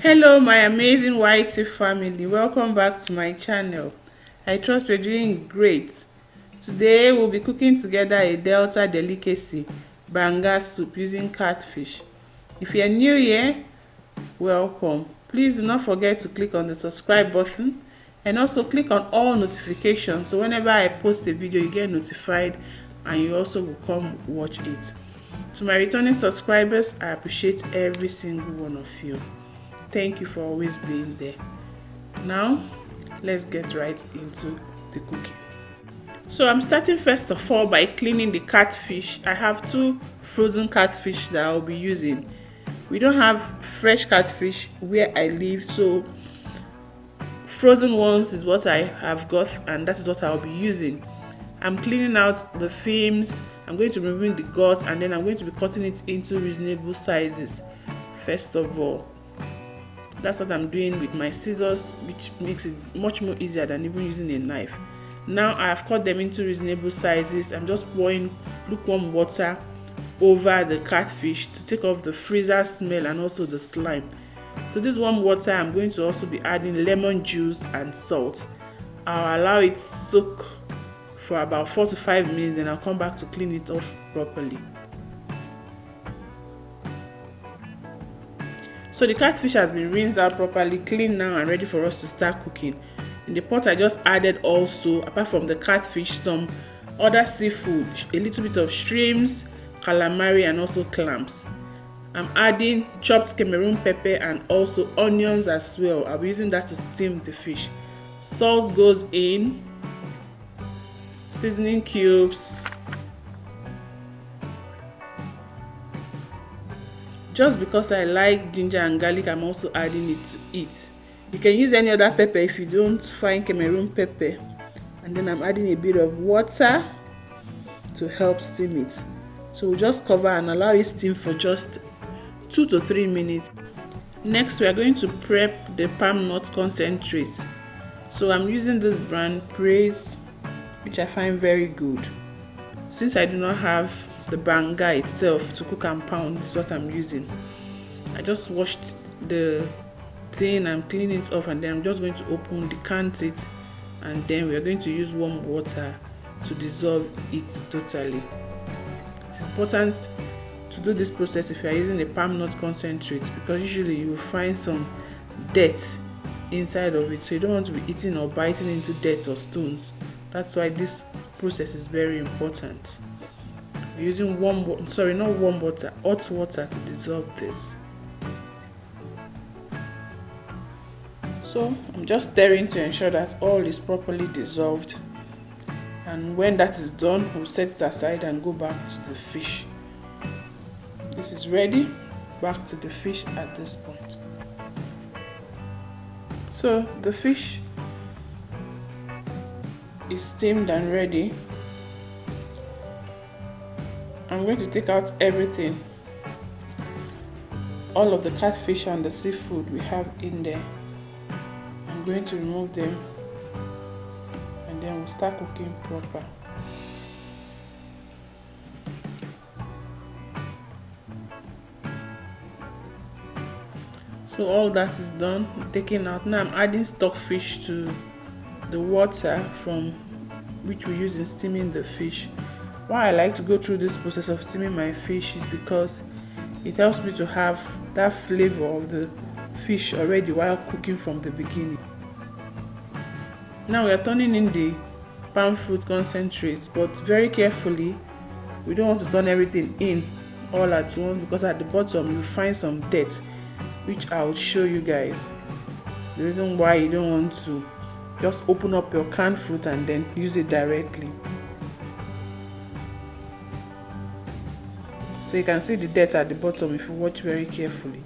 Hello my amazing YT family, welcome back to my channel. I trust we're doing great. Today we'll be cooking together a Delta delicacy, banga soup using catfish. If you're new here, welcome. Please do not forget to click on the subscribe button and also click on all notifications so whenever I post a video you get notified and you also will come watch it. To my returning subscribers, I appreciate every single one of you. Thank you for always being there. Now let's get right into the cooking. So I'm starting first of all by cleaning the catfish. I have two frozen catfish that I'll be using. We don't have fresh catfish where I live, so frozen ones is what I have got and that is what I'll be using. I'm cleaning out the fins. I'm going to remove the guts and then I'm going to be cutting it into reasonable sizes first of all. That's what I'm doing with my scissors, which makes it much more easier than even using a knife. Now I have cut them into reasonable sizes. I'm just pouring lukewarm water over the catfish to take off the freezer smell and also the slime. So this warm water, I'm going to also be adding lemon juice and salt. I'll allow it soak for about 4 to 5 minutes, and I'll come back to clean it off properly. So the catfish has been rinsed out properly, clean now and ready for us to start cooking. In the pot I just added also, apart from the catfish, some other seafood, a little bit of shrimps, calamari and also clams. I'm adding chopped Cameroon pepper and also onions as well. I'll be using that to steam the fish. Salt goes in, seasoning cubes. Just because I like ginger and garlic, I'm also adding it to it. You can use any other pepper if you don't find Cameroon pepper. And then I'm adding a bit of water to help steam it. So we'll just cover and allow it steam for just 2 to 3 minutes. Next we are going to prep the palm nut concentrate. So I'm using this brand Praise, which I find very good. Since I do not have the banga itself to cook and pound, this is what I'm using. I just washed the tin and clean it off, and then I'm just going to open, decant it, and then we are going to use warm water to dissolve it totally. It's important to do this process if you are using a palm nut concentrate, because usually you will find some dirt inside of it, so you don't want to be eating or biting into dirt or stones. That's why this process is very important. We're using hot water to dissolve this. So I'm just stirring to ensure that all is properly dissolved, and when that is done we'll set it aside and go back to the fish. This is ready. Back to the fish at this point. So the fish is steamed and ready. I'm going to take out everything, all of the catfish and the seafood we have in there. I'm going to remove them and then we'll start cooking proper. So all that is done, taken out. Now I'm adding stockfish to the water from which we use in steaming the fish. Why I like to go through this process of steaming my fish is because it helps me to have that flavor of the fish already while cooking from the beginning. Now we are turning in the palm fruit concentrate, but very carefully. We don't want to turn everything in all at once, because at the bottom you find some dirt, which I will show you guys. The reason why you don't want to just open up your canned fruit and then use it directly. So you can see the dirt at the bottom if you watch very carefully.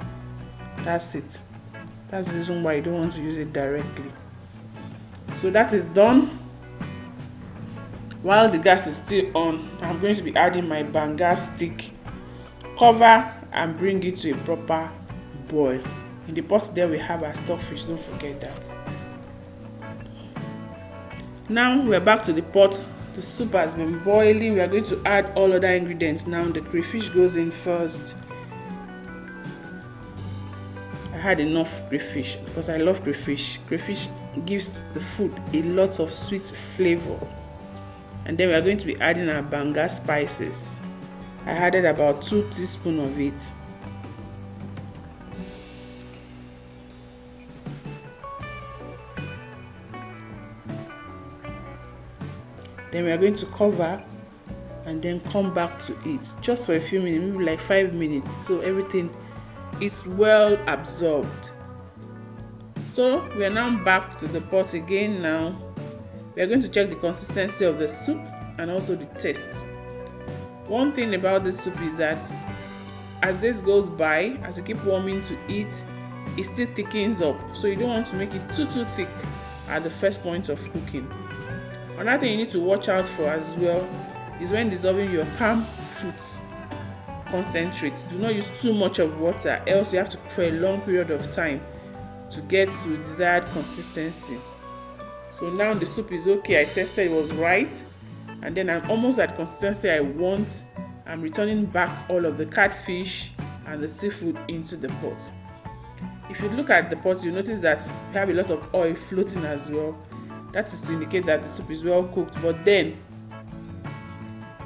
That's it. That's the reason why you don't want to use it directly. So that is done. While the gas is still on, I'm going to be adding my banga stick. Cover and bring it to a proper boil. In the pot there we have our stockfish, don't forget that. Now we're back to the pot. The soup has been boiling. We are going to add all other ingredients now. The crayfish goes in first. I had enough crayfish because I love crayfish. Crayfish gives the food a lot of sweet flavor. And then we are going to be adding our banga spices. I added about 2 teaspoons of it. Then we are going to cover and then come back to it just for a few minutes, maybe like 5 minutes, so everything is well absorbed. So we are now back to the pot again. Now we are going to check the consistency of the soup and also the taste. One thing about this soup is that as this goes by, as you keep warming to it, it still thickens up, so you don't want to make it too thick at the first point of cooking. Another thing you need to watch out for as well is when dissolving your palm fruit concentrate. Do not use too much of water, else you have to cook for a long period of time to get to the desired consistency. So now the soup is okay. I tested it was right, and then I'm almost at consistency I want. I'm returning back all of the catfish and the seafood into the pot. If you look at the pot, you notice that we have a lot of oil floating as well. That is to indicate that the soup is well cooked, but then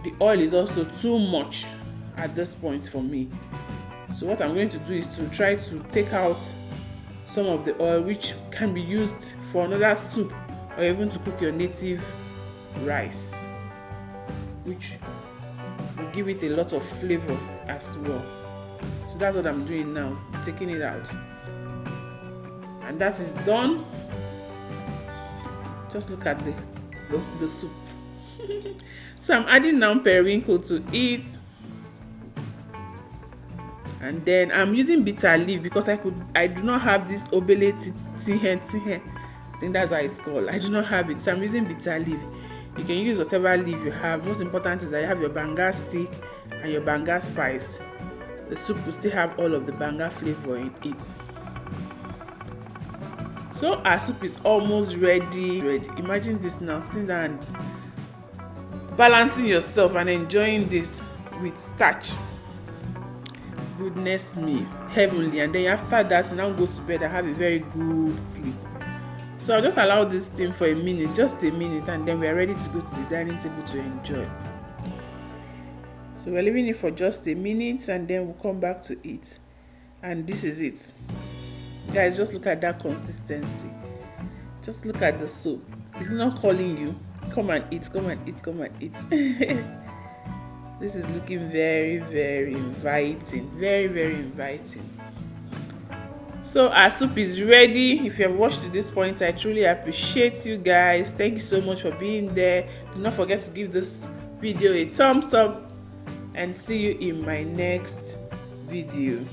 the oil is also too much at this point for me. So what I'm going to do is to try to take out some of the oil, which can be used for another soup or even to cook your native rice, which will give it a lot of flavor as well. So that's what I'm doing now, taking it out, and that is done. Just look at the soup. So I'm adding now periwinkle to it, and then I'm using bitter leaf because I do not have this obele tihen. I think that's how it's called. I do not have it, so I'm using bitter leaf. You can use whatever leaf you have. Most important is that you have your banga stick and your banga spice. The soup will still have all of the banga flavor in it. So our soup is almost ready. Imagine this now, sitting down and balancing yourself and enjoying this with starch. Goodness me, heavenly. And then after that, now go to bed and have a very good sleep. So I'll just allow this steam for a minute, just a minute, and then we are ready to go to the dining table to enjoy. So we're leaving it for just a minute, and then we'll come back to it. And this is it. Guys, just look at that consistency. Just look at the soup. It's not calling you. Come and eat, come and eat, come and eat. This is looking very, very inviting. Very, very inviting. So our soup is ready. If you have watched to this point, I truly appreciate you guys. Thank you so much for being there. Do not forget to give this video a thumbs up, and see you in my next video.